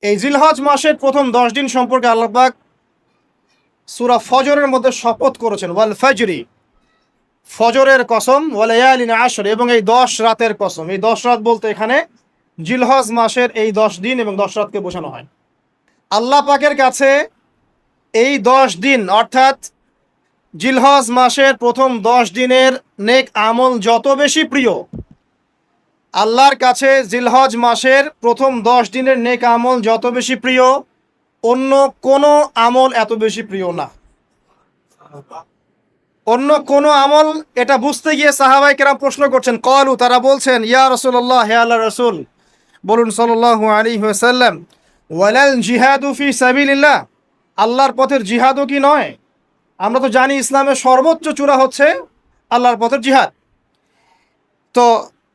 এই জিলহজ মাসের প্রথম 10 দিন সম্পর্কে আল্লাহ পাক সূরা ফজরের মধ্যে শপথ করেছেন, ওয়াল ফাজরি, ফজরের কসম, ওয়াল লায়ালিন আশর, এবং এই 10 রাতের কসম। এই 10 রাত বলতে এখানে জিলহজ মাসের এই 10 দিন এবং 10 রাতকে বোঝানো হয়। আল্লাহ পাকের কাছে এই 10 দিন অর্থাৎ জিলহজ মাসের প্রথম 10 দিনের নেক আমল যত বেশি প্রিয়, আল্লাহর কাছে জিলহজ মাসের প্রথম 10 দিনের নেক আমল যত বেশি প্রিয়, অন্য কোনো আমল এত বেশি প্রিয় না। অন্য কোনো আমল, এটা বুঝতে গিয়ে সাহাবায়ে কেরাম প্রশ্ন করছেন, ক্বালু, তারা বলছেন, ইয়া রাসূলুল্লাহ, হে আল্লাহর রাসূল, বলুন সাল্লাল্লাহু আলাইহি ওয়াসাল্লাম, ওয়ালাল জিহাদু ফি সাবিলিল্লাহ, আল্লাহর পথের জিহাদও কি নয়? আমরা তো জানি ইসলামের সর্বোচ্চ চূড়া হচ্ছে আল্লাহর পথের জিহাদ। তো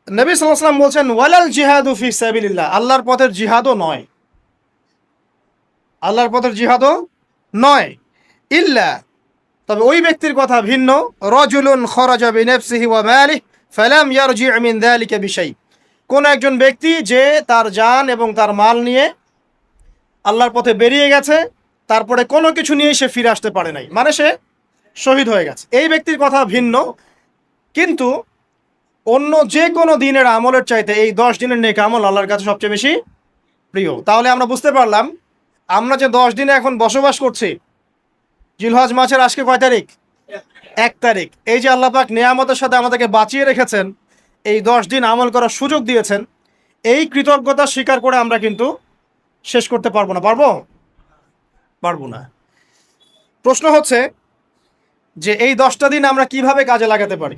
নবী সাল্লাল্লাহু আলাইহি ওয়াসাল্লাম বলছেন, ওয়ালাল জিহাদু ফি সাবিলিল্লাহ, আল্লাহর পথের জিহাদও নয়, আল্লাহর পথের জিহাদও নয়, ইল্লা, তবে ওই ব্যক্তির কথা ভিন্ন, রাজুলুন খরাজা বিনাফসিহি ওয়া মালিহি ফালাম ইয়ারজি মিন যালিকা বিশাই, কোন একজন ব্যক্তি যে তার জান এবং তার মাল নিয়ে আল্লাহর পথে বেরিয়ে গেছে, তারপরে কোনো কিছু নিয়ে সে ফিরে আসতে পারে নাই, মানে সে শহীদ হয়ে গেছে, এই ব্যক্তির কথা ভিন্ন। কিন্তু অন্য যে কোনো দিনের আমলের চাইতে এই 10 দিনের নেক আমল আল্লাহর কাছে সবচেয়ে বেশি প্রিয়। তাহলে আমরা বুঝতে পারলাম, আমরা যে 10 দিনে এখন বসবাস করছি, জিলহজ মাসের আজকে কয় তারিখ? 1 তারিখ। এই যে আল্লাহ পাক নিয়ামতের সাথে আমাদেরকে বাঁচিয়ে রেখেছেন, এই 10 দিন আমল করার সুযোগ দিয়েছেন, এই কৃতজ্ঞতা স্বীকার করে আমরা কিন্তু শেষ করতে পারবো না। পারবো না। প্রশ্ন হচ্ছে যে এই 10টা দিন আমরা কিভাবে কাজে লাগাতে পারি।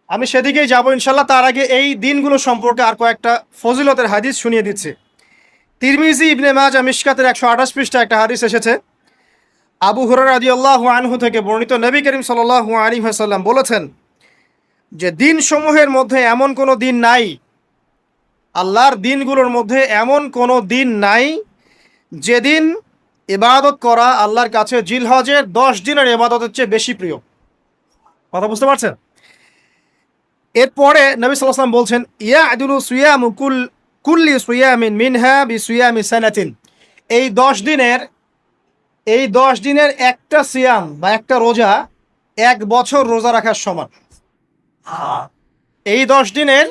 আমি সেদিকেই যাব ইনশাল্লাহ। তার আগে এই দিনগুলো সম্পর্কে আর কয়েকটা ফজিলতের হাদিস শুনিয়ে দিচ্ছি। তিরমিজি, ইবনে মাজাহ, মিশকাতের 128 পৃষ্ঠা একটা হাদিস এসেছে। আবু হুরায়রা রাদিয়াল্লাহু আনহু থেকে বর্ণিত, নবী করিম সাল্লাল্লাহু আলাইহি ওয়াসাল্লাম বলেছেন যে দিনসমূহের মধ্যে এমন কোনো দিন নাই, আল্লাহর দিনগুলোর মধ্যে এমন কোনো দিন নাই যেদিন ইবাদত করা আল্লাহর কাছে জিলহজের 10 দিনের ইবাদতের চেয়ে বেশি প্রিয়। কথা বুঝতে পারছেন? এরপরে নবী সাল্লাল্লাহু আলাইহি ওয়াসাল্লাম বলছেন, ইয়াদুলু সিয়ামু কুল্লি সিয়ামিন মিনহা বিসিয়ামি সানাতিন, এই 10 দিনের একটা সিয়াম বা একটা রোজা 1 বছর রোজা রাখার সমান। এই 10 দিনের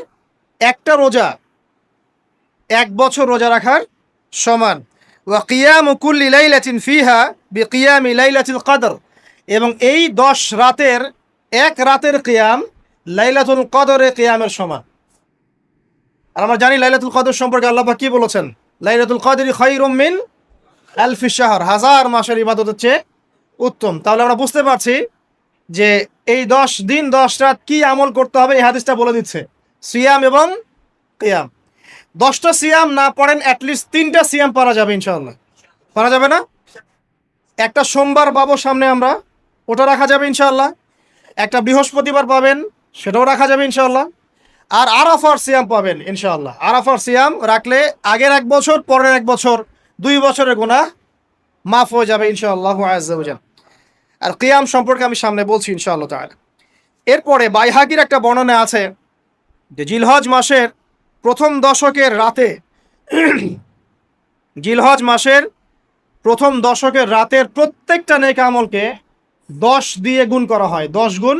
একটা রোজা 1 বছর রোজা রাখার সমান। ওয়া কিয়ামু কুল্লি লাইলাতিন ফিহা বিকিয়ামি লাইলাতিল কদর, এবং এই 10 রাতের এক রাতের কিয়াম লাইলাতুল কদরের কিয়ামের সমান। আর আমরা জানি লাইলাতুল কদর সম্পর্কে আল্লাহ পাক কি বলেছেন, লাইলাতুল কদরি খায়রুম মিন আলফি শাহর, 1000 মাসের ইবাদতের চেয়ে উত্তম। তাহলে আমরা বুঝতে পারছি যে এই 10 দিন 10 রাত কি আমল করতে হবে, এই হাদিসটা বলে দিচ্ছে, সিয়াম এবং কিয়াম। 10টা সিয়াম না পড়েন, অ্যাটলিস্ট 3টা সিয়াম পারা যাবে ইনশাআল্লাহ। পারা যাবে না? একটা সোমবার পাবো সামনে আমরা, ওটা রাখা যাবে ইনশাআল্লাহ। একটা বৃহস্পতিবার পাবেন, সেটাও রাখা যাবে ইনশাআল্লাহ। আর আরাফার সিয়াম পাবেন ইনশাআল্লাহ। আরাফার সিয়াম রাখলে আগের 1 বছর, পরের 1 বছর, 2 বছরের গুনাহ মাফ হয়ে যাবে ইনশাআল্লাহ আযজা ওয়া জাল। আর কিয়াম সম্পর্কে আমি সামনে বলছি ইনশাআল্লাহ তাআলা। এরপরে বাইহাকির একটা বর্ণনা আছে যে জিলহজ মাসের প্রথম দশকের রাতে, জিলহজ মাসের প্রথম দশকের রাতের প্রত্যেকটা নেক আমলকে 10 দিয়ে গুণ করা হয়, 10 গুণ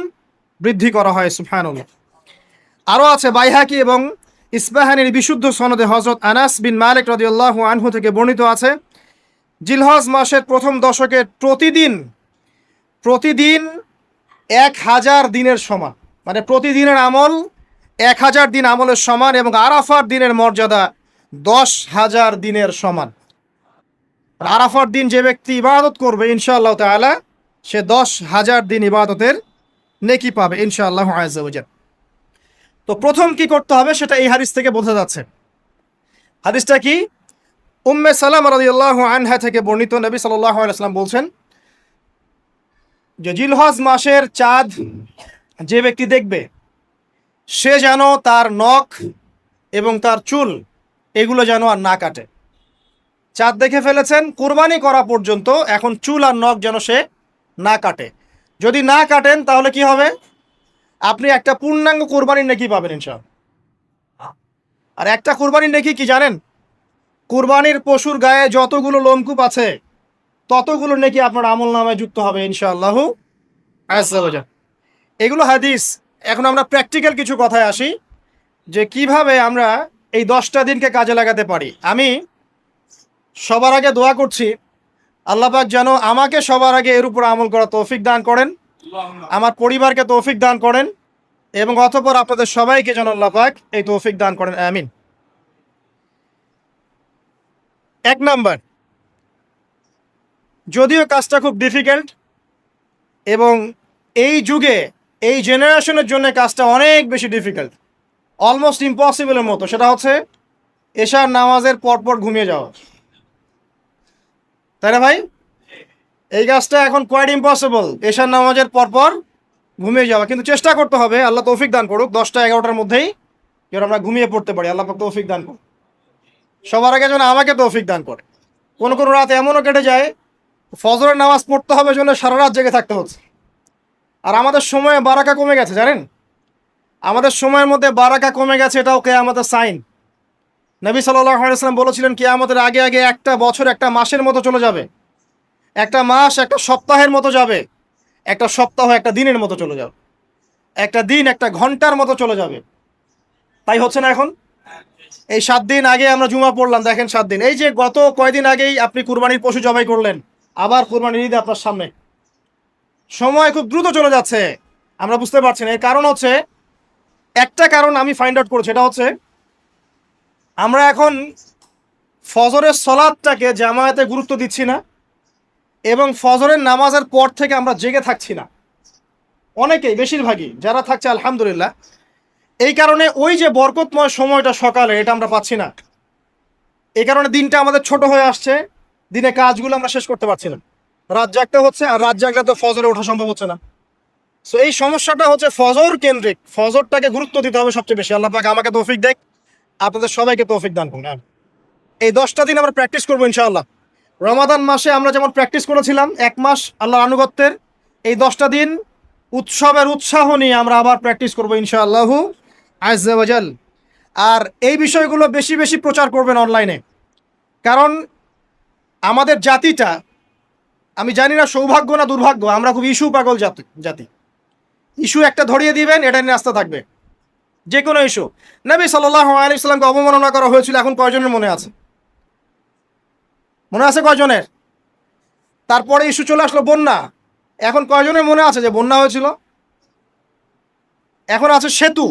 বৃদ্ধি করা হয়। সুবহানাল্লাহ। আরও আছে বাইহাকি এবং ইসবাহানির বিশুদ্ধ সনদে হযরত আনাস বিন মালিক রাদিয়াল্লাহু আনহু থেকে বর্ণিত আছে, জিলহজ মাসের প্রথম দশকের প্রতিদিন 1000 দিনের সমান, মানে প্রতিদিনের আমল 1000 দিন আমলের সমান, এবং আরাফার দিনের মর্যাদা 10,000 দিনের সমান। আরাফার দিন যে ব্যক্তি ইবাদত করবে ইনশাআল্লাহ তাআলা, সে 10,000 দিন ইবাদতের নেকি পাবে ইনশাআল্লাহ আযজা ওয়া জাল। তো প্রথম কি করতে হবে সেটা এই হাদিস থেকে বোঝা যাচ্ছে। হাদিসটা কি? উম্মে সালামা রাদিয়াল্লাহু আনহা থেকে বর্ণিত, নবী সাল্লাল্লাহু আলাইহি ওয়াসাল্লাম বলছেন যে জিলহজ মাসের চাঁদ যে ব্যক্তি দেখবে, সে যেন তার নখ এবং তার চুল এগুলো যেন আর না কাটে। চাঁদ দেখে ফেলেছেন, কুরবানি করা পর্যন্ত এখন চুল আর নখ যেন সে না কাটে। যদি না কাটেন তাহলে কি হবে? আপনি একটা পূর্ণাঙ্গ কোরবানির নেকি পাবেন ইনশাআল্লাহ। আর একটা কোরবানির নেকি কি জানেন? কুরবানির পশুর গায়ে যতগুলো লোমকূপ আছে ততগুলো নাকি আপনার আমল নামায় যুক্ত হবে ইনশাআল্লাহ আজ্জা ওয়া জাল। এগুলো হাদিস। এখন আমরা প্র্যাকটিক্যাল কিছু কথায় আসি যে কিভাবে আমরা এই 10টা দিনকে কাজে লাগাতে পারি। আমি সবার আগে দোয়া করছি আল্লাহ পাক যেন আমাকে সবার আগে এর উপর আমল করা তৌফিক দান করেন, আমার পরিবারকে তৌফিক দান করেন এবং অতঃপর আপনাদের সবাইকে যেন আল্লাহ পাক এই তৌফিক দান করেন, আমিন। 1 নাম্বার, যদিও কাজটা খুব ডিফিকাল্ট এবং এই যুগে এই জেনারেশনের জন্য কাজটা অনেক বেশি ডিফিকাল্ট, অলমোস্ট ইম্পসিবলের মতো, সেটা হচ্ছে এশার নামাজের পরপর ঘুমিয়ে যাওয়া। তাই না ভাই? এই কাজটা এখন কোয়াইট ইম্পসিবল, এশার নামাজের পরপর ঘুমিয়ে যাওয়া। কিন্তু চেষ্টা করতে হবে, আল্লাহ তৌফিক দান করুক 10টা 11টার মধ্যেই যেন আমরা ঘুমিয়ে পড়তে পারি। আল্লাহ পাক তৌফিক দান করুক, সবার আগে যেন আমাকে তৌফিক দান করে। কোনো কোনো রাত এমনও কেটে যায় ফজরের নামাজ পড়তে হবে জন্য সারা রাত জেগে থাকতে হচ্ছে। আর আমাদের সময়ে বারাকা কমে গেছে, জানেন? আমাদের সময়ের মধ্যে বারাকা কমে গেছে, এটাও কিয়ামতের সাইন। নবী সাল্লাল্লাহু আলাইহি ওয়াসাল্লাম বলেছিলেন কিয়ামতের আগে আগে একটা বছর একটা মাসের মতো চলে যাবে, একটা মাস একটা সপ্তাহের মতো যাবে, একটা সপ্তাহ একটা দিনের মতো চলে যাবে, একটা দিন একটা ঘন্টার মতো চলে যাবে। তাই হচ্ছে না এখন? এই 7 দিন আগে আমরা জুমা পড়লাম, দেখেন 7 দিন। এই যে গত কয়দিন আগেই আপনি কুরবানির পশু জবাই করলেন, আবার কুরবানির ঈদ আপনার সামনে। সময় খুব দ্রুত চলে যাচ্ছে, আমরা বুঝতে পারছি না। এর কারণ হচ্ছে, একটা কারণ আমি ফাইন্ড আউট করেছি, এটা হচ্ছে আমরা এখন ফজরের সলাদটাকে জামায়াতে গুরুত্ব দিচ্ছি না এবং ফজরের নামাজের পর থেকে আমরা জেগে থাকছি না। অনেকেই, বেশিরভাগই যারা থাকছে আলহামদুলিল্লাহ। এই কারণে ওই যে বরকতময় সময়টা সকালে, এটা আমরা পাচ্ছি না। এই কারণে দিনটা আমাদের ছোট হয়ে আসছে, দিনে কাজগুলো আমরা শেষ করতে পারছি না, রাত জাগতে হচ্ছে। আর রাত জাগলে তো ফজরে ওঠা সম্ভব হচ্ছে না। সো এই সমস্যাটা হচ্ছে ফজর কেন্দ্রিক, ফজরটাকে গুরুত্ব দিতে হবে সবচেয়ে বেশি। আল্লাহ পাক আমাকে তৌফিক দেখ, আপনাদের সবাইকে তৌফিক দান করুন। এই 10টা দিন আমরা প্র্যাকটিস করবো ইনশাআল্লাহ। রমাদান মাসে আমরা যেমন প্র্যাকটিস করেছিলাম 1 মাস আল্লাহর আনুগত্যের, এই 10টা দিন উৎসবের উৎসাহ নিয়ে আমরা আবার প্র্যাকটিস করবো ইনশাআল্লাহু আজ্জা ওয়া জাল। আর এই বিষয়গুলো বেশি বেশি প্রচার করবেন অনলাইনে, কারণ আমাদের জাতিটা, আমি জানি না সৌভাগ্য না দুর্ভাগ্য, আমরা খুব ইস্যু পাগল জাতি। ইস্যু একটা ধরিয়ে দিবেন, এটা নিয়ে রাস্তা থাকবে, যে কোনো ইস্যু। নবী সাল্লাল্লাহু আলাইহি সাল্লামকে অবমাননা করা হয়েছিল, এখন কয়জনের মনে আছে? মনে আছে কয়জনের? তারপরে ইস্যু চলে আসলো বন্যা, এখন কয়জনের মনে আছে যে বন্যা হয়েছিল? এখন আছে সেতু,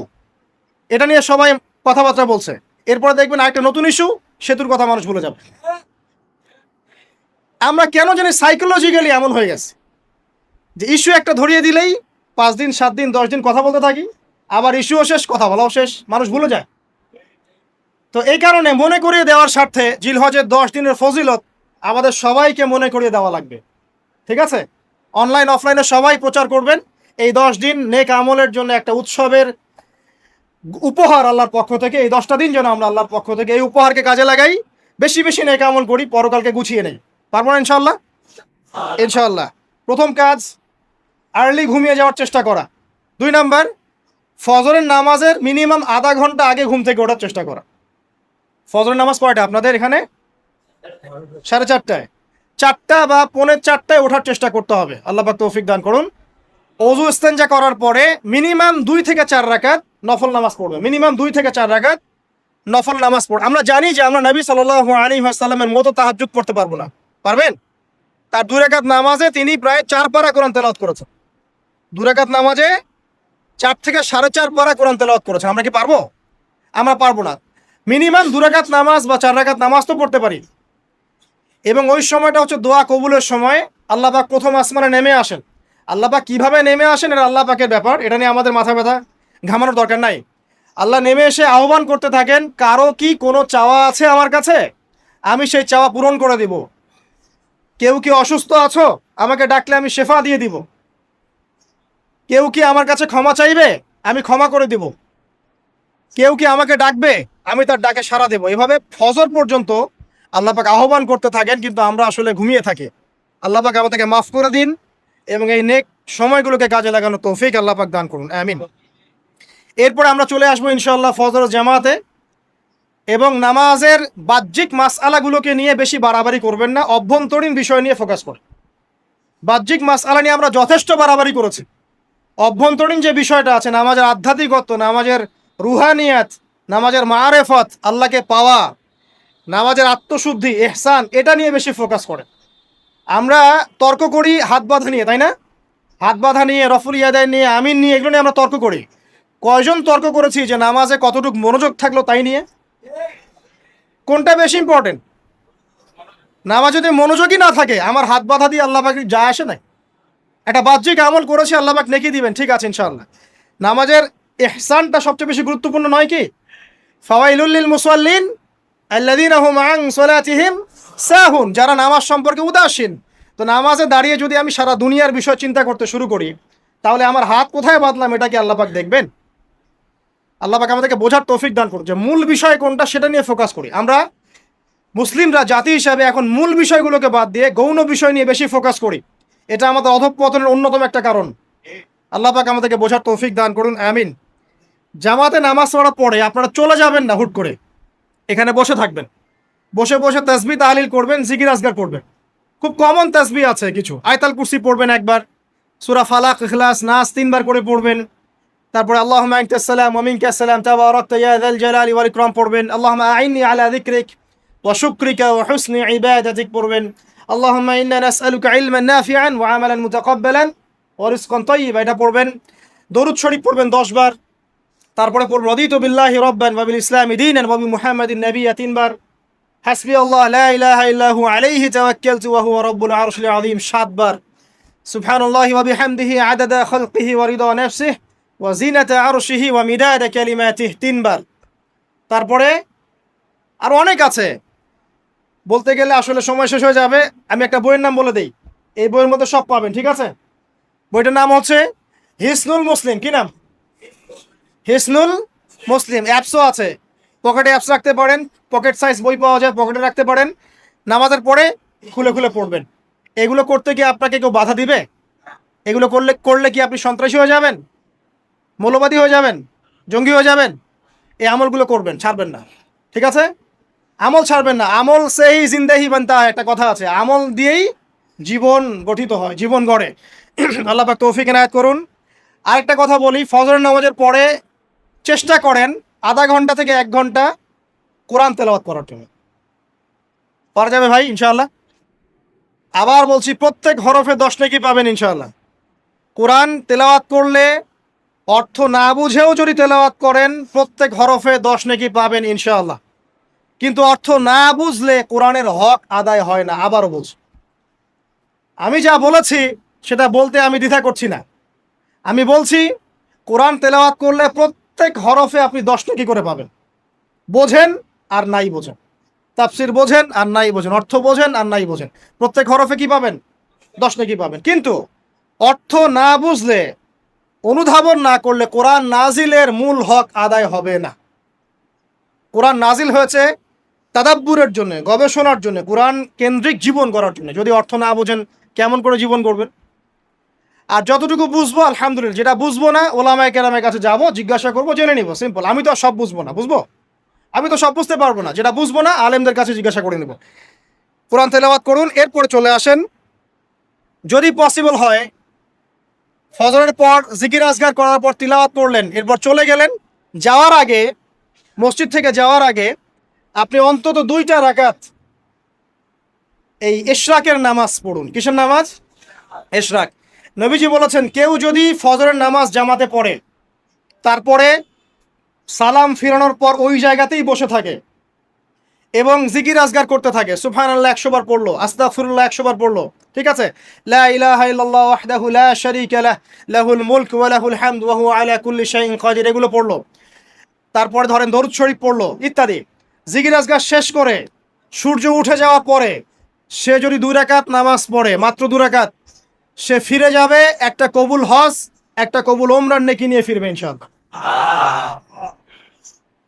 এটা নিয়ে সবাই কথাবার্তা বলছে। এরপরে দেখবেন আরেকটা নতুন ইস্যু, সেতুর কথা মানুষ ভুলে যাবে। আমরা কেন জানি সাইকোলজিক্যালি এমন হয়ে গেছে যে ইস্যু একটা ধরিয়ে দিলেই 5 দিন 7 দিন 10 দিন কথা বলতে থাকি, আবার ইস্যুও শেষ, কথা বলাও শেষ, মানুষ ভুলে যায়। তো এই কারণে মনে করিয়ে দেওয়ার স্বার্থে জিলহজের 10 দিনের ফজিলত আমাদের সবাইকে মনে করিয়ে দেওয়া লাগবে, ঠিক আছে? অনলাইন অফলাইনে সবাই প্রচার করবেন। এই 10 দিন নেক আমলের জন্য একটা উৎসবের উপহার আল্লাহর পক্ষ থেকে। এই 10টা দিন যেন আমরা আল্লাহর পক্ষ থেকে এই উপহারকে কাজে লাগাই, বেশি বেশি নেক আমল করি, পরকালকে গুছিয়ে নেই। পারবো না ইনশাআল্লাহ? ইনশাআল্লাহ। প্রথম কাজ, আর্লি ঘুমিয়ে যাওয়ার চেষ্টা করা। 2 নাম্বার, ফজরের নামাজের মিনিমাম আধা ঘন্টা আগে ঘুম থেকে ওঠার চেষ্টা করা। ফজরের নামাজ কয়টা আপনাদের এখানে? 4:30টায়। 4টা বা 4:45টায় ওঠার চেষ্টা করতে হবে। আল্লাহ পাক তৌফিক দান করুন। ওযু ইস্তেনজা করার পরে মিনিমাম 2 থেকে 4 রাকাত নফল নামাজ পড়বে, মিনিমাম 2 থেকে 4 রাকাত নফল নামাজ পড়বে। আমরা জানি যে আমরা নবী সাল্লাল্লাহু আলাইহি ওয়াসাল্লামের মতো তাহাজ্জুদ পড়তে পারবো না, পারবেন? তার 2 রাকাত নামাজে তিনি প্রায় 4 পারা কোরআন তেলাওয়াত করেছেন। 2 রাকাত নামাজে 4 থেকে 4.5 পারা কোরআন তেলাওয়াত করেছেন। আমরা কি পারবো? আমরা পারবো না। মিনিমাম 2 রাকাত নামাজ বা 4 রাকাত নামাজ তো পড়তে পারি। এবং ওই সময়টা হচ্ছে দোয়া কবুলের সময়। আল্লাহ পাক প্রথম আসমানে নেমে আসেন। আল্লাহ পাক কীভাবে নেমে আসেন এটা আল্লাহ পাকের ব্যাপার, এটা নিয়ে আমাদের মাথা ব্যথা ঘামানোর দরকার নাই। আল্লাহ নেমে এসে আহ্বান করতে থাকেন, কারো কি কোনো চাওয়া আছে আমার কাছে? আমি সেই চাওয়া পূরণ করে দিব। কেউ কি অসুস্থ আছো? আমাকে ডাকলে আমি শেফা দিয়ে দিব। কেউ কি আমার কাছে ক্ষমা চাইবে? আমি ক্ষমা করে দিব। কেউ কি আমাকে ডাকবে? আমি তার ডাকে সাড়া দেব। এভাবে ফজর পর্যন্ত আল্লাহ পাক আহ্বান করতে থাকেন, কিন্তু আমরা আসলে ঘুমিয়ে থাকি। আল্লাহ পাক আমাদেরকে মাফ করে দিন এবং এই নেক সময়গুলোকে কাজে লাগানো তৌফিক আল্লাহ পাক দান করুন, আমিন। এরপরে আমরা চলে আসবো ইনশাআল্লাহ ফজর জামাতে। এবং নামাজের বাহ্যিক মাসআলাগুলোকে নিয়ে বেশি বাড়াবাড়ি করবেন না, অভ্যন্তরীণ বিষয় নিয়ে ফোকাস করে। বাহ্যিক মাসআলা নিয়ে আমরা যথেষ্ট বাড়াবাড়ি করেছি। অভ্যন্তরীণ যে বিষয়টা আছে, নামাজের আধ্যাত্মিকত্ব, নামাজের রুহানিয়াত, নামাজের মারেফত, আল্লাহকে পাওয়া, নামাজের আত্মশুদ্ধি, ইহসান, এটা নিয়ে বেশি ফোকাস করে। আমরা তর্ক করি হাত বাঁধা নিয়ে, তাই না? হাত বাঁধা নিয়ে, রফুল ইয়াদায় নিয়ে, আমিন নিয়ে, এগুলো নিয়ে আমরা তর্ক করি। কয়জন তর্ক করেছি যে নামাজে কতটুকু মনোযোগ থাকলো তাই নিয়ে? কোনটা বেশি ইম্পর্টেন্ট? নামাজ যদি মনোযোগই না থাকে, আমার হাত বাঁধা দিয়ে আল্লাহ পাক যায় আসে নাই। একটা বাহ্যিক আমল করেছি, আল্লাহ পাক নেকি দিবেন, ঠিক আছে ইনশাআল্লাহ। নামাজের ইহসানটা সবচেয়ে বেশি গুরুত্বপূর্ণ নয় কি? ফাওয়াইলুল লিল মুসাল্লিন আল্লাযীনা হুম আন সালাতিহিম সাহুন, যারা নামাজ সম্পর্কে উদাসীন। তো নামাজে দাঁড়িয়ে যদি আমি সারা দুনিয়ার বিষয় চিন্তা করতে শুরু করি, তাহলে আমার হাত কোথায় বাঁধলাম এটা কি আল্লাহ পাক দেখবেন? আল্লাহ পাক আমাদেরকে বোঝার তৌফিক দান করুন যে মূল বিষয় কোনটা সেটা নিয়ে ফোকাস করি। আমরা মুসলিমরা জাতি হিসাবে এখন মূল বিষয়গুলোকে বাদ দিয়ে গৌণ বিষয় নিয়ে বেশি ফোকাস করি। এটা আমাদের অধঃপতনের অন্যতম একটা কারণ। আল্লাহ পাক আমাদেরকে বোঝার তৌফিক দান করুন, আমিন। জামাতে নামাজ পড়ার পরে আপনারা চলে যাবেন না হুট করে, এখানে বসে থাকবেন। বসে বসে তাসবিহ তাহলিল করবেন, জিকির আজগার করবেন। খুব কমন তাসবিহ আছে কিছু, আয়াতুল কুরসি পড়বেন একবার, সূরা ফালাক, ইখলাস, নাস 3 বার করে পড়বেন। তারপরে আল্লাহুম্মা আনতাস সালাম ওয়া মিনকাস সালাম তাবারাকতা ইয়া যাল জালালি ওয়াল ইকরাম পড়বেন। আল্লাহুম্মা আইন্নি আলা যিকরিক ওয়া শুকরিকা ওয়া হুসনি ইবাদাতিক পড়বেন। আল্লাহুম্মা ইন্না নাসআলুকা ইলমান নাফিআন ওয়া আমালান মুতাকাব্বালান ওয়া রিজকান তাইয়্যিবা, এটা পড়বেন। দরুদ শরীফ পড়বেন 10 বার। তারপরে পড়বেন রাদিতু বিল্লাহি রাব্বান ওয়া বিল ইসলামি দীনান ওয়া বি মুহাম্মাদিন নাবিয়্যা 3 বার। হাসবি আল্লাহ লা ইলাহা ইল্লা হু আলাইহি তাওয়াক্কালতু ওয়া হুয়া রাব্বুল আরশিল আযীম 7 বার। সুবহানাল্লাহি ওয়া বিহামদিহি আদাদা খালকিহি ওয়া রিদা নাফসিহি ওয়া জিনাতা আরশিহি ওয়া মিদাদা কালিমাতিহি 3 বার। তারপরে আর অনেক আছে, বলতে গেলে আসলে সময় শেষ হয়ে যাবে। আমি একটা বইয়ের নাম বলে দেই, এই বইয়ের মধ্যে সব পাবেন, ঠিক আছে? বইটার নাম হচ্ছে হিসনুল মুসলিম। কি নাম? হিসনুল মুসলিম। অ্যাপসও আছে, পকেটে অ্যাপস রাখতে পারেন, পকেট সাইজ বই পাওয়া যায়, পকেটে রাখতে পারেন। নামাজের পরে খুলে খুলে পড়বেন। এগুলো করতে গিয়ে আপনাকে কেউ বাধা দিবে? এগুলো করলে কি আপনি সন্ত্রাসী হয়ে যাবেন, মৌলবাদী হয়ে যাবেন, জঙ্গি হয়ে যাবেন? এই আমলগুলো করবেন, ছাড়বেন না, ঠিক আছে? আমল ছাড়বেন না। আমল সেই জিন্দাহি বানতা হয়, একটা কথা আছে, আমল দিয়েই জীবন গঠিত হয়, জীবন গড়ে। আল্লাহ পাক তৌফিক এনায়েত করুন। আরেকটা কথা বলি, ফজরের নামাজের পরে চেষ্টা করেন আধা ঘন্টা থেকে 1 ঘন্টা কোরআন তেলাওয়াত করার জন্য। পারা যাবে ভাই ইনশাআল্লাহ? আবার বলছি, প্রত্যেক হরফে 10 নেকি পাবেন ইনশাআল্লাহ। কোরআন তেলাওয়াত করলে, অর্থ না বুঝেও যদি তেলাওয়াত করেন, প্রত্যেক হরফে 10 নেকি পাবেন ইনশাআল্লাহ। কিন্তু অর্থ না বুঝলে কোরআনের হক আদায় হয় না। আবারও বলছি, আমি যা বলেছি সেটা বলতে আমি দ্বিধা করছি না। আমি বলছি কোরআন তেলাওয়াত করলে প্রত্যেক হরফে আপনি 10 নেকি করে পাবেন। বোঝেন আর নাই বোঝেন, তাফসির বোঝেন আর নাই বোঝেন, অর্থ বোঝেন আর নাই বোঝেন, প্রত্যেক হরফে কি পাবেন? 10 নেকি পাবেন। কিন্তু অর্থ না বুঝলে, অনুধাবন না করলে কোরআন নাজিলের মূল হক আদায় হবে না। কোরআন নাজিল হয়েছে তাদাব্বুরের জন্য, গবেষণার জন্য, কোরআন কেন্দ্রিক জীবন গড়ার জন্য। যদি অর্থ না বোঝেন কেমন করে জীবন করবেন? আর যতটুকু বুঝবো আলহামদুলিল্লাহ, যেটা বুঝবো না ওলামায়ে কেরামের কাছে যাবো, জিজ্ঞাসা করবো, জেনে নিব, সিম্পল। আমি তো সব বুঝবো না, বুঝবো? আমি তো সব বুঝতে পারবো না, যেটা বুঝবো না আলেমদের কাছে জিজ্ঞাসা করে নেব। কোরআন তেলাওয়াত করুন। এরপরে চলে আসেন, যদি পসিবল হয়, ফজরের পর জিকির আজগার করার পর তিলাওয়াত করলেন, এরপর চলে গেলেন, যাওয়ার আগে, মসজিদ থেকে যাওয়ার আগে আপনি অন্তত 2টা রাকাত এই ইশরাকের নামাজ পড়ুন। কিসের নামাজ? ইশরাক। নবীজি বলেছেন, কেউ যদি ফজরের নামাজ জামাতে পড়ে, তারপরে সালাম ফিরানোর পর ওই জায়গাতেই বসে থাকে এবং জিকির আজগার করতে থাকে, সুবহানাল্লাহ 100 বার পড়লো, আস্তাগফিরুল্লাহ 100 বার পড়লো, ঠিক আছে, লা ইলাহা ইল্লাল্লাহ ওয়াহদাহু লা শারীকা লাহ লাহুল মুলক ওয়া লাহুল হামদ ওয়া হুয়া আলা কুল্লি শাইইন কাদির, এগুলো পড়লো। তারপরে ধরেন দরুদ শরীফ পড়লো ইত্যাদি। জিকির আজগার শেষ করে সূর্য উঠে যাওয়ার পরে সে যদি 2 রাকাত নামাজ পড়ে, মাত্র 2 রাকাত, সে ফিরে যাবে একটা কবুল হজ, একটা কবুল ওমরার নেকি নিয়ে ফিরবে ইনশাআল্লাহ।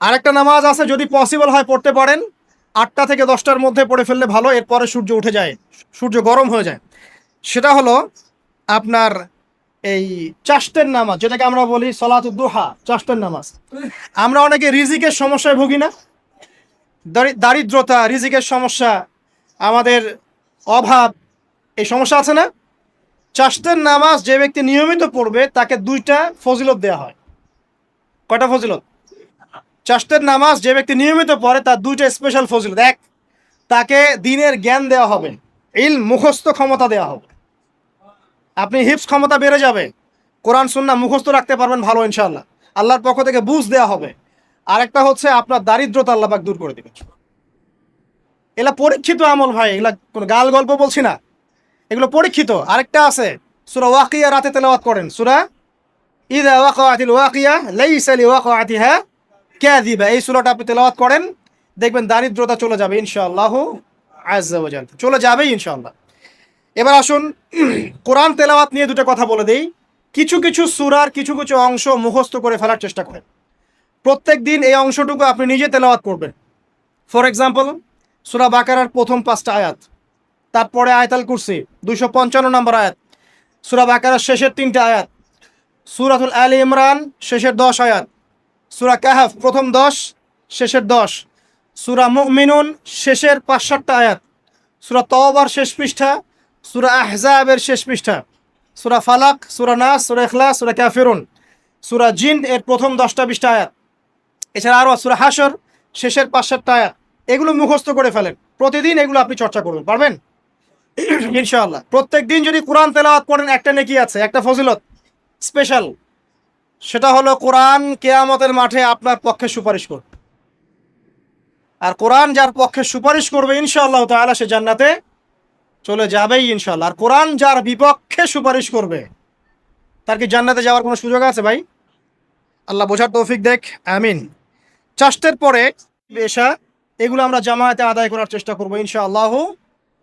আরেকটা নামাজ আছে, যদি পসিবল হয় পড়তে পারেন, 8টা থেকে 10টার মধ্যে পড়ে ফেললে ভালো, এরপরে সূর্য উঠে যায়, সূর্য গরম হয়ে যায়। সেটা হলো আপনার এই চাষ্টের নামাজ, যেটাকে আমরা বলি সলাতুদ দুহা, চাষ্টের নামাজ। আমরা অনেকে রিজিকের সমস্যায় ভুগি না? দারিদ্রতা, রিজিকের সমস্যা, আমাদের অভাব, এই সমস্যা আছে না? চাষতের নামাজ যে ব্যক্তি নিয়মিত পড়বে তাকে 2টা ফজিলত দেওয়া হয়। কয়টা ফজিলত? চাষতের নামাজ যে ব্যক্তি নিয়মিত পড়ে তার 2টা স্পেশাল ফজিলত। এক, তাকে দিনের জ্ঞান দেওয়া হবে, মুখস্থ ক্ষমতা দেওয়া হবে। আপনি হিফজ ক্ষমতা বেড়ে যাবে, কোরআন সুন্নাহ মুখস্থ রাখতে পারবেন ভালো ইনশাআল্লাহ, আল্লাহর পক্ষ থেকে বুঝ দেওয়া হবে। আরেকটা হচ্ছে আপনার দারিদ্রতা আল্লাহ পাক দূর করে দেবে। এগুলা পরীক্ষিত আমল ভাই, এগুলা কোনো গাল গল্প বলছি না, এগুলো পরীক্ষিত। আরেকটা আছে, সূরা ওয়াকিয়া রাতে তেলাওয়াত করেন, সূরা ইযা ওয়াকাআতিল ওয়াকিয়া লাইসা লিওয়াকাআতিহা কাযিবা, এই সূরাটা আপনি তেলাওয়াত করেন, দেখবেন দারিদ্রতা চলে যাবে ইনশাআল্লাহ আযজা ওয়া জাল, চলে যাবেই ইনশাআল্লাহ। এবার আসুন কোরআন তেলাওয়াত নিয়ে 2টা কথা বলে দেই। কিছু কিছু সূরার কিছু কিছু অংশ মুখস্থ করে ফেলার চেষ্টা করেন। প্রত্যেক দিন এই অংশটুকু আপনি নিজে তেলাওয়াত করবেন। ফর এক্সাম্পল, সূরা বাকারার প্রথম 5টা আয়াত, তারপরে আয়াতুল কুরসি 255 নম্বর আয়াত, সূরা বাকারার শেষের 3টা আয়াত, সূরাতুল আলী ইমরান শেষের 10 আয়াত, সূরা কাহাফ প্রথম 10 শেষের 10, সূরা মুমিনুন শেষের 5-7টা আয়াত, সূরা তওবার শেষ পৃষ্ঠা, সূরা আহজাবের শেষ পৃষ্ঠা, সূরা ফালাক, সূরা নাস, সূরা ইখলাস, সূরা কাফিরুন, সূরা জিন এর প্রথম 10টা-20টা আয়াত, এছাড়া আরও সূরা হাশর শেষের 5-7টা আয়াত। এগুলো মুখস্থ করে ফেলেন, প্রতিদিন এগুলো আপনি চর্চা করবেন, পারবেন ইনশাআল্লাহ। প্রত্যেক দিন যদি কোরআন তেলাওয়াত করেন একটা নেকি আছে, একটা ফজিলত স্পেশাল, সেটা হলো কোরআন কিয়ামতের মাঠে আপনার পক্ষে সুপারিশ করবে। আর কোরআন যার পক্ষে সুপারিশ করবে ইনশাআল্লাহ তাআলা সে জান্নাতে চলে যাবেই ইনশাআল্লাহ। আর কোরআন যার বিপক্ষে সুপারিশ করবে তার কি জান্নাতে যাওয়ার কোনো সুযোগ আছে ভাই? আল্লাহ বোঝার তৌফিক দেখ, আমিন। চাষতের পরে এশা, এগুলো আমরা জামায়াতে আদায় করার চেষ্টা করবো ইনশাআল্লাহ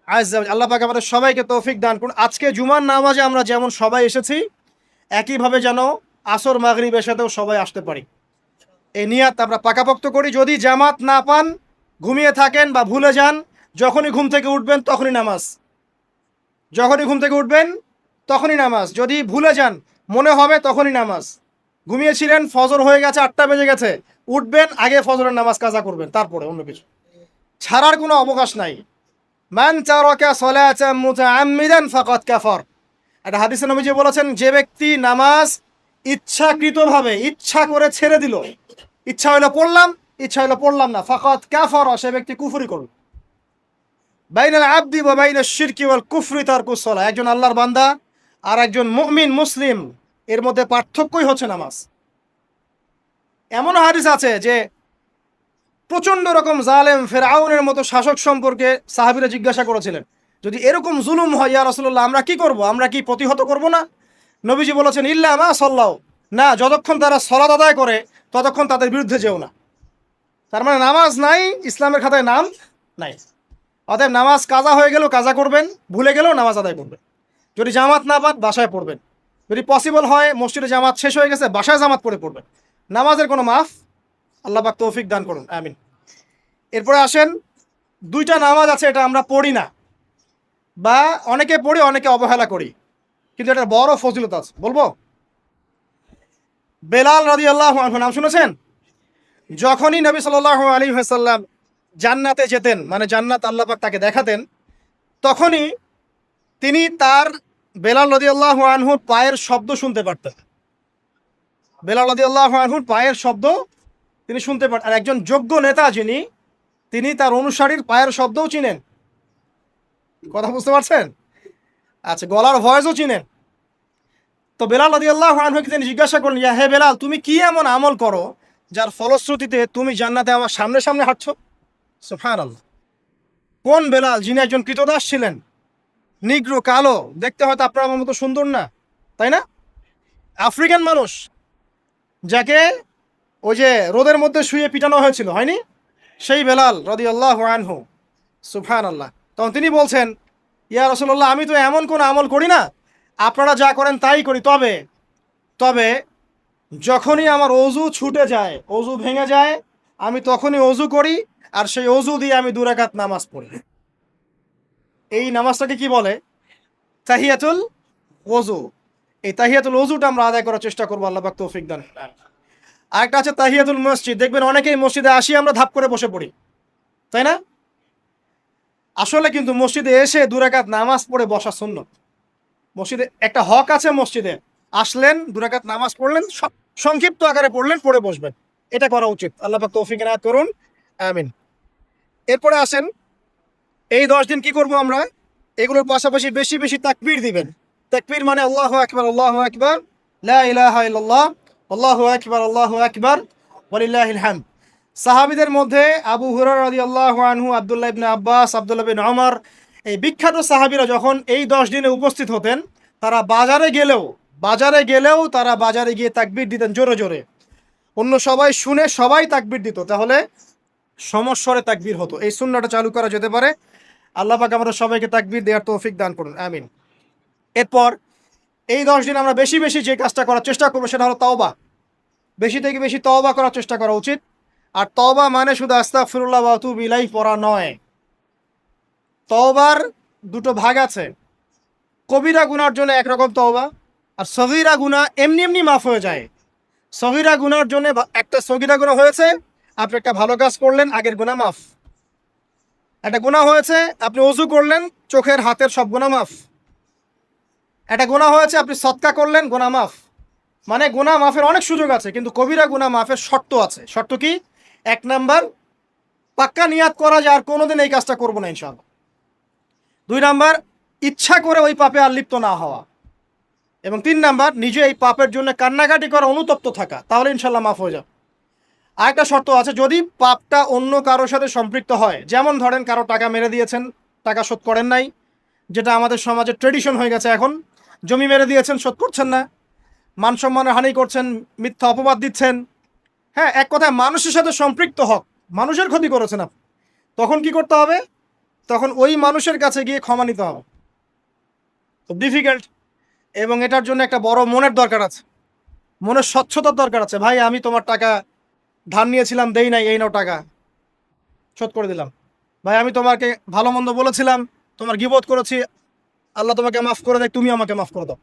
আযজা ওয়া জাল। আল্লাহ পাক আমাদের সবাইকে তৌফিক দান করুন। আজকে জুমার নামাজে আমরা যেমন সবাই এসেছি, একইভাবে যেন আসর মাগরিব এশাতেও সবাই আসতে পারি, এই নিয়াত আমরা পাকাপোক্ত করি। যদি জামাত না পান, ঘুমিয়ে থাকেন বা ভুলে যান, যখনই ঘুম থেকে উঠবেন তখনই নামাজ, যখনই ঘুম থেকে উঠবেন তখনই নামাজ। যদি ভুলে যান, মনে হবে তখনই নামাজ। ঘুমিয়েছিলেন, ফজর হয়ে গেছে, 8টা বেজে গেছে, উঠবেন, আগে ফজরের নামাজ কাজা করবেন, তারপরে অন্য কিছু ছাড়ার কোনো অবকাশ নাই। মান তারাকা সালাতান মুতাআম্মিদান ফাকাদ কাফার, একটা হাদিসে নবীজি বলেছেন, যে ব্যক্তি নামাজ ইচ্ছাকৃতভাবে ইচ্ছা করে ছেড়ে দিল, ইচ্ছা হইলো পড়লাম, ইচ্ছা হইলো পড়লাম না, ফাকাদ কাফার, সে ব্যক্তি কুফরি করল। বাইনাল আবদি ওয়া বাইনাশ শিরকি ওয়াল কুফরি তারকুস সালাহ, একজন আল্লাহর বান্দা আর একজন মুমিন মুসলিম এর মধ্যে পার্থক্যই হচ্ছে নামাজ। এমন হাদিস আছে যে প্রচণ্ড রকম জালেম ফেরাউনের মতো শাসক সম্পর্কে সাহাবীরা জিজ্ঞাসা করেছিলেন, যদি এরকম জুলুম হয় ইয়া রাসূলুল্লাহ, আমরা কি করব, আমরা কি প্রতিহত করব না? নবীজি বলেছেন, ইল্লা মা সাল্লাও, না, যতক্ষণ তারা সালাত আদায় করে ততক্ষণ তাদের বিরুদ্ধে যেও না। তার মানে নামাজ নাই, ইসলামের খাতায় নাম নাই। অতএব নামাজ কাজা হয়ে গেলেও কাজা করবেন, ভুলে গেলেও নামাজ আদায় করবেন। যদি জামাত না পান বাসায় পড়বেন, যদি পসিবল হয় মসজিদে জামাত শেষ হয়ে গেছে বাসায় জামাত পড়ে পড়বেন। নামাজের কোনো মাফ, আল্লাহ পাক তৌফিক দান করুন, আমিন। এরপরে আসেন, 2টা নামাজ আছে এটা আমরা পড়ি না, বা অনেকে পড়ি অনেকে অবহেলা করি, কিন্তু এটা বড় ফজিলত আছে, বলবো। বেলাল রাদিয়াল্লাহু আনহু, নাম শুনেছেন? যখনই নবী সাল্লাল্লাহু আলাইহি ওয়াসাল্লাম জান্নাতে যেতেন, মানে জান্নাত আল্লাহ পাক তাকে দেখাতেন, তখনই তিনি তার বেলাল রাদিয়াল্লাহু আনহুর পায়ের শব্দ শুনতে পারতেন। বেলাল রাদিয়াল্লাহু আনহুর পায়ের শব্দ তিনি শুনতে পারতেন। আর একজন যোগ্য নেতা যিনি, তিনি তার অনুসারীর পায়ের শব্দও চিনেন। কথা বুঝতে পারছেন? আচ্ছা, গলার ভয়েসও চিনেন। তো বেলাল রাদিয়াল্লাহু আনহুকে তিনি জিজ্ঞাসা করলেন, ইয়া হে বেলাল, তুমি কি এমন আমল করো যার ফলশ্রুতিতে তুমি জান্নাতে আমার সামনে সামনে হাঁটছো? সুবহানাল্লাহ। কোন বেলাল? যিনি একজন কৃতদাস ছিলেন, নিগ্রো, কালো, দেখতে হয়তো আপনার আমার মতো সুন্দর না, তাই না? আফ্রিকান মানুষ, যাকে ওই যে রোদের মধ্যে শুয়ে পিটানো হয়েছিল, হয়নি? সেই বেলাল রাদিয়াল্লাহু আনহু, সুবহানাল্লাহ। তখন তিনি বলছেন, ইয়া রাসূলুল্লাহ, আমি তো এমন কোনো আমল করি না, আপনারা যা করেন তাই করি, তবে তবে যখনই আমার অজু ছুটে যায়, অজু ভেঙে যায়, আমি তখনই অজু করি, আর সেই অজু দিয়ে আমি 2 রাকাত নামাজ পড়ি। এই নামাজটাকে কি বলে? তাহিয়াতুল ওযু। এই তাহিয়াতুল ওযুটা আমরা আদায় করার চেষ্টা করবো, আল্লাহ পাক তৌফিক দান। আরেকটা আছে তাহিয়াতুল মসজিদ। দেখবেন অনেকেই মসজিদে আসি আমরা ধাপ করে বসে পড়ি, তাই না? আসলে কিন্তু মসজিদে এসে 2 রাকাত নামাজ পড়ে বসা সুন্নত। মসজিদে একটা হক আছে, মসজিদে আসলেন 2 রাকাত নামাজ পড়লেন, সংক্ষিপ্ত আকারে পড়লেন, পড়ে বসবেন। এটা করা উচিত। আল্লাহ পাক তৌফিক এনায়েত করুন, আমিন। এরপরে আসেন, এই 10 দিন কি করব আমরা? এগুলোর পাশাপাশি বেশি বেশি তাকবীর দিবেন। তাকবীর মানে আল্লাহু আকবার, আল্লাহু আকবার, লা ইলাহা ইল্লাল্লাহ, আল্লাহু আকবার, আল্লাহু আকবার, ওয়ালিল্লাহিল হামদ। সাহাবীদের মধ্যে আবু হুরায়রা রাদিয়াল্লাহু আনহু, আব্দুল্লাহ ইবনে আব্বাস, আব্দুল্লাহ বিন ওমর, এই বিখ্যাত সাহাবীরা যখন এই 10 দিনে উপস্থিত হতেন, তারা বাজারে গেলেও তারা বাজারে গিয়ে তাকবীর দিতেন জোরে জোরে। অন্য সবাই শুনে সবাই তাকবীর দিত, তাহলে সমস্বরে তাকবীর হতো। এই সুন্নাহটা চালু করা যেতে পারে। আল্লাহ পাক আমাদের সবাইকে তাকবীর দেওয়ার তৌফিক দান করুন, আমিন। এরপর এই 10 দিন আমরা বেশি বেশি যে কাজটা করার চেষ্টা করবো সেটা হলো তওবা। বেশি থেকে বেশি তওবা করার চেষ্টা করা উচিত। আর তওবা মানে শুধু আস্তাগফিরুল্লাহ ওয়া আতুবু ইলাইহি পড়া নয়। তওবার দুটো ভাগ আছে। কবিরা গুনার জন্য একরকম তওবা, আর সগীরা গুনাহ এমনি এমনি মাফ হয়ে যায়। সগীরা গুনার জন্য একটা সগীরা গুনাহ হয়েছে, আপনি একটা ভালো কাজ করলেন, আগের গুনাহ মাফ। একটা গুনাহ হয়েছে, আপনি ওযু করলেন, চোখের হাতের সব গুনাহ মাফ। একটা গুনাহ হয়েছে, আপনি সদকা করলেন, গুনাহ মাফ। মানে গুনাহ মাফের অনেক সুযোগ আছে, কিন্তু কবিরা গুনাহ মাফের শর্ত আছে। শর্ত কি? 1 নাম্বার, পাক্কা নিয়াত করা যে আর কোনোদিন এই কাজটা করবো না ইনশাআল্লাহ। 2 নাম্বার, ইচ্ছা করে ওই পাপে আর লিপ্ত না হওয়া। এবং 3 নাম্বার, নিজে এই পাপের জন্য কান্নাকাটি করা, অনুতপ্ত থাকা, তাহলে ইনশাআল্লাহ মাফ হয়ে যাবে। আরেকটা শর্ত আছে, যদি পাপটা অন্য কারোর সাথে সম্পৃক্ত হয়, যেমন ধরেন কারো টাকা মেরে দিয়েছেন, টাকা শোধ করেন নাই, যেটা আমাদের সমাজে ট্রেডিশন হয়ে গেছে এখন। জমি মেরে দিয়েছেন, শোধ করছেন না, মান সম্মানের হানি করছেন, মিথ্যা অপবাদ দিচ্ছেন। হ্যাঁ, এক কথায় মানুষের সাথে সম্পৃক্ত হক, মানুষের ক্ষতি করেছেন আপনি। তখন কি করতে হবে? তখন ওই মানুষের কাছে গিয়ে ক্ষমা নিতে হবে। খুব ডিফিকাল্ট, এবং এটার জন্য একটা বড় মনের দরকার আছে, মনের স্বচ্ছতার দরকার আছে। ভাই, আমি তোমার টাকা ধার নিয়েছিলাম, দেই নাই, এই নাও টাকা, শোধ করে দিলাম। ভাই, আমি তোমাকে ভালো মন্দ বলেছিলাম, তোমার গীবত করেছি, আল্লাহ তোমাকে মাফ করে দেয়, তুমি আমাকে মাফ করে দাও।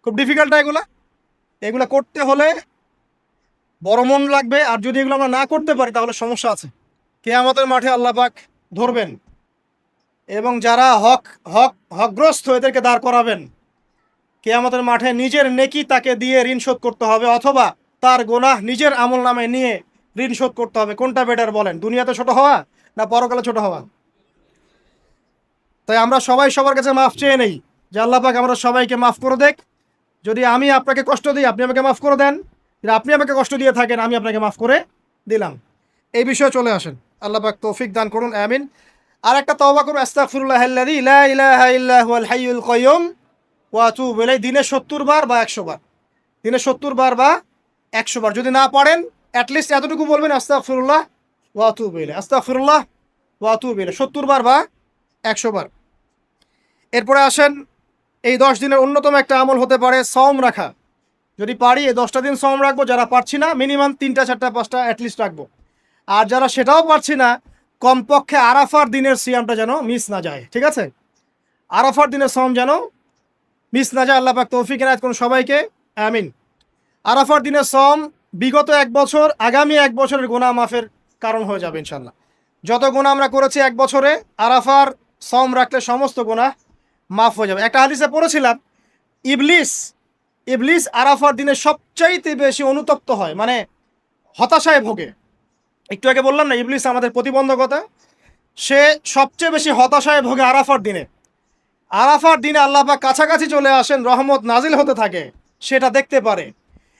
খুব ডিফিকাল্ট না এগুলা? এগুলা করতে হলে বড় মন লাগবে। আর যদি এগুলো আমরা না করতে পারি, তাহলে সমস্যা আছে। কিয়ামতের মাঠে আল্লাহ পাক ধরবেন, এবং যারা হকগ্রস্ত এদেরকে দাঁড় করাবেন। কিয়ামতের মাঠে নিজের নেকি তাকে দিয়ে ঋণ শোধ করতে হবে, অথবা তার গোনাহ নিজের আমল নামে নিয়ে ঋণ শোধ করতে হবে। কোনটা বেটার বলেন? দুনিয়াতে ছোট হওয়া না পরকালে ছোট হওয়া? তাই আমরা সবাই সবার কাছে মাফ চেয়ে নেই, যে আল্লাহ পাক আমরা সবাইকে মাফ করে দেখ। যদি আমি আপনাকে কষ্ট দিই, আপনি আমাকে মাফ করে দেন। যদি আপনি আমাকে কষ্ট দিয়ে থাকেন, আমি আপনাকে মাফ করে দিলাম। এই বিষয়ে চলে আসেন। আল্লাহ পাক তৌফিক দান করুন, আমিন। আর একটা তওবা করুন, আস্তাগফিরুল্লাহাল্লাযী লা ইলাহা ইল্লা হুয়াল হাইয়ুল কাইয়্যুম ওয়া আতুবু ইলাইহি। দিনে 70 বার বা 100 বার, দিনে 70 বার বা 100 বার। যদি না পারেন, অ্যাটলিস্ট এতটুকু বলবেন, আস্তাগফিরুল্লাহ ওয়া আতুবু ইলাইহি, আস্তাগফিরুল্লাহ ওয়া আতুবু ইলাইহি, 70 বার বা 100 বার। এরপরে আসেন, এই 10 দিনের অন্যতম একটা আমল হতে পারে সওম রাখা। যদি পারি এই 10টা দিন সওম রাখবো, যারা পারছি না মিনিমাম 3টা 4টা 5টা অ্যাটলিস্ট রাখবো। আর যারা সেটাও পারছি না, কমপক্ষে আরাফার দিনের সিয়ামটা যেন মিস না যায়, ঠিক আছে? আরাফার দিনের সওম যেন মিস না যায়। আল্লাহ পাক তৌফিক এনায়েত করুন সবাইকে, আমিন। আরাফার দিনের সওম বিগত 1 বছর, আগামী 1 বছরের গুনাহ মাফের কারণ হয়ে যাবে ইনশাআল্লাহ। যত গুনাহ আমরা করেছি 1 বছরে, আরাফার সওম রাখলে সমস্ত গুনাহ মাফ হয়ে যাবে। একটা হাদিসে পড়েছিলাম, ইবলিস আরাফার দিনে সবচাইতে বেশি অনুতপ্ত হয়, মানে হতাশায় ভোগে। একটু আগে বললাম না, ইবলিস আমাদের প্রতিবন্ধকতা। সে সবচেয়ে বেশি হতাশায় ভোগে আরাফার দিনে। আরাফার দিনে আল্লাহ পাক কাছাকাছি চলে আসেন, রহমত নাজিল হতে থাকে, সেটা দেখতে পারে।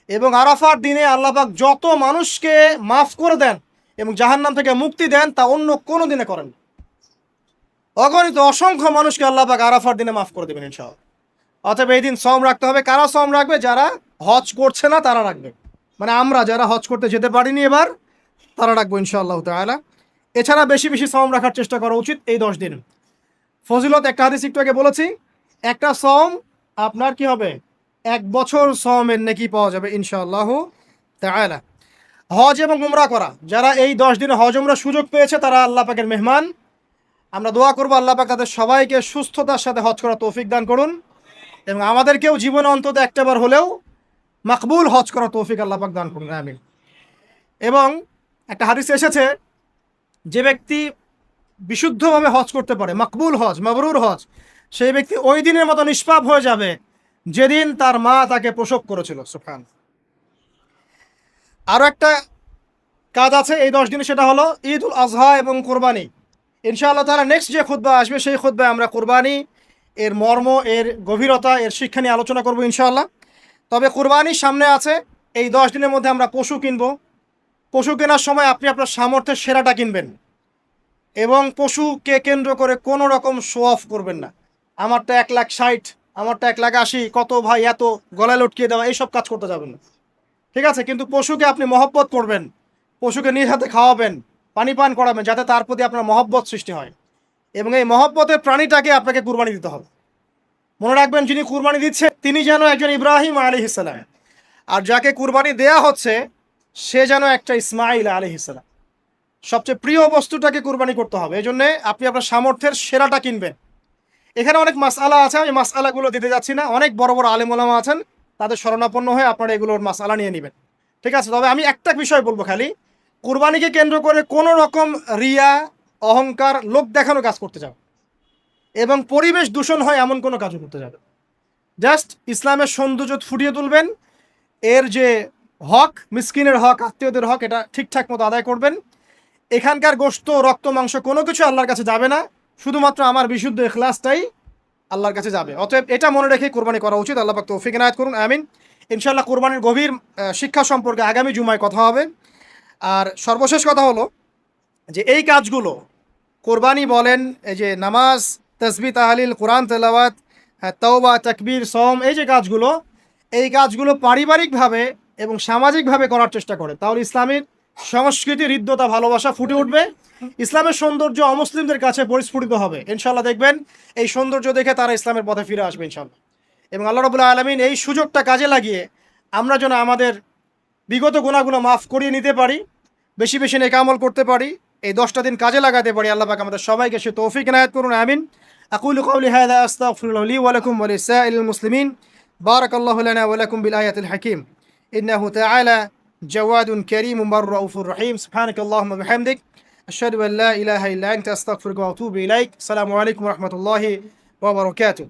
এবং আরাফার দিনে আল্লাহ পাক যত মানুষকে মাফ করে দেন এবং জাহান্নাম থেকে মুক্তি দেন, তা অন্য কোনো দিনে করেন। অগণিত অসংখ্য মানুষকে আল্লাহ পাক আরাফার দিনে মাফ করে দেবেন ইনশাআল্লাহ। অতএব এই দিন সওম রাখতে হবে। কারা সওম রাখবে? যারা হজ করছে না তারা রাখবে, মানে আমরা যারা হজ করতে যেতে পারিনি এবার, তারা রাখবো ইনশাআল্লাহ তাআলা। এছাড়া বেশি বেশি সওম রাখার চেষ্টা করা উচিত এই 10 দিন। ফজিলত একটা হাদিস একটু আগে বলেছি, একটা সওম আপনার কি হবে? 1 বছর সওমের নেকি পাওয়া যাবে ইনশাআল্লাহ তাআলা। হজ এবং উমরা করা, যারা এই 10 দিনে হজ উমরা সুযোগ পেয়েছে, তারা আল্লাহ পাকের মেহমান। আমরা দোয়া করবো আল্লাহ পাক তাদের সবাইকে সুস্থতার সাথে হজ করা তৌফিক দান করুন, এবং আমাদেরকেও জীবনে অন্তত একটাবার হলেও মাকবুল হজ করা তৌফিক আল্লাহ পাক দান করুন, আমিন। এবং একটা হাদিস এসেছে, যে ব্যক্তি বিশুদ্ধভাবে হজ করতে পারে, মাকবুল হজ, মাবরুর হজ, সেই ব্যক্তি ওই দিনের মতো নিষ্পাপ হয়ে যাবে যেদিন তার মা তাকে প্রসব করেছিল। সুবহান। আরও একটা কাজ আছে এই 10 দিনে, সেটা হলো ঈদ উল আজহা এবং কোরবানি। ইনশাআল্লাহ তাআলা নেক্সট যে খুতবা আসবে সেই খুতবায় আমরা কোরবানি, এর মর্ম, এর গভীরতা, এর শিক্ষা নিয়ে আলোচনা করবো ইনশাআল্লাহ। তবে কোরবানির সামনে আছে, এই 10 দিনের মধ্যে আমরা পশু কিনবো। পশু কেনার সময় আপনি আপনার সামর্থ্যের সেরাটা কিনবেন এবং পশুকে কেন্দ্র করে কোনো রকম শো অফ করবেন না। আমারটা 1,60,000, আমারটা 1,80,000, কত ভাই এত, গলায় লটকিয়ে দেওয়া, এইসব কাজ করতে যাবেন না, ঠিক আছে? কিন্তু পশুকে আপনি মহব্বত করবেন, পশুকে নিজ হাতে খাওয়াবেন, পানি পান করাবেন, যাতে তার প্রতি আপনার মহব্বত সৃষ্টি হয়। এবং এই মহব্বতের প্রাণীটাকে আপনাকে কুরবানি দিতে হবে। মনে রাখবেন, যিনি কুরবানি দিচ্ছে তিনি যেন একজন ইব্রাহিম আলাইহিস সালাম, আর যাকে কুরবানি দেয়া হচ্ছে সে যেন একটা ইসমাইল আলাইহিস সালাম। সবচেয়ে প্রিয় বস্তুটাকে কুরবানি করতে হবে। এই জন্যে আপনি আপনার সামর্থ্যের সেরাটা কিনবেন। এখানে অনেক মাসআলা আছে, আমি মাসআলাগুলো দিতে যাচ্ছি না। অনেক বড় বড় আলেম ওলামা আছেন, তাদের শরণাপন্ন হয়ে আপনারা এগুলোর মাসআলা নিয়ে নেবেন, ঠিক আছে? তবে আমি একটা বিষয় বলবো খালি, কুরবানিকে কেন্দ্র করে কোনো রকম রিয়া, অহংকার, লোক দেখানো কাজ করতে যাবে এবং পরিবেশ দূষণ হয় এমন কোনো কাজও করতে যাবে। জাস্ট ইসলামের সৌন্দর্য ফুটিয়ে তুলবেন, এর যে হক, মিসকিনের হক, আত্মীয়দের হক, এটা ঠিকঠাক মতো আদায় করবেন। এখানকার গোশত, রক্ত, মাংস কোনো কিছু আল্লাহর কাছে যাবে না, শুধুমাত্র আমার বিশুদ্ধ ইখলাসটাই আল্লাহর কাছে যাবে। অতএব এটা মনে রেখে কোরবানি করা উচিত। আল্লাহ পাক তৌফিক ইনায়াত করুন, আমিন। ইনশাআল্লাহ কোরবানির গভীর শিক্ষা সম্পর্কে আগামী জুমায় কথা হবে। আর সর্বশেষ কথা হলো যে এই কাজগুলো, কোরবানি বলেন, এই যে নামাজ, তাসবিহ, তাহলিল, কোরআন তেলাওয়াত, তওবা, তাকবীর, সওম, এই যে কাজগুলো, এই কাজগুলো পারিবারিকভাবে এবং সামাজিকভাবে করার চেষ্টা করে, তাহলে ইসলামের সংস্কৃতি, হৃদ্যতা, ভালোবাসা ফুটে উঠবে। ইসলামের সৌন্দর্য অমুসলিমদের কাছে পরিস্ফুটিত হবে। ইনশাআল্লাহ দেখবেন এই সৌন্দর্য দেখে তারা ইসলামের পথে ফিরে আসবে ইনশাআল্লাহ। এবং আল্লাহ রাব্বুল আলামিন এই সুযোগটা কাজে লাগিয়ে আমরা যেন আমাদের বিগত গুনাহগুলো মাফ করিয়ে নিতে পারি, বেশি বেশি নেক আমল করতে পারি, এই 10টা দিন কাজে লাগাতে পারি। আল্লাহ পাক আমাদের সবাইকে সে তৌফিক ইনায়াত করুন, আমিন। আকুলু কওলি হাযা আস্তাগফিরুল্লাহ লি ওয়া লাকুম ওয়া লিসাইরিল মুসলিমিন। বারাকাল্লাহু লানা ওয়া লাকুম বিল আয়াতিল হাকীম। ইন্নাহু তাআলা জাওয়াদুন কারীমুন রাউফুর রহিম। সুবহানাকাল্লাহুম্মা ওয়া বিহামদিক, আশহাদু আন লা ইলাহা ইল্লা আনতা আস্তাগফিরুকা ওয়া আতুবু ইলাইক। আসসালামু আলাইকুম ওয়া রাহমাতুল্লাহি ওয়া বারাকাতুহু।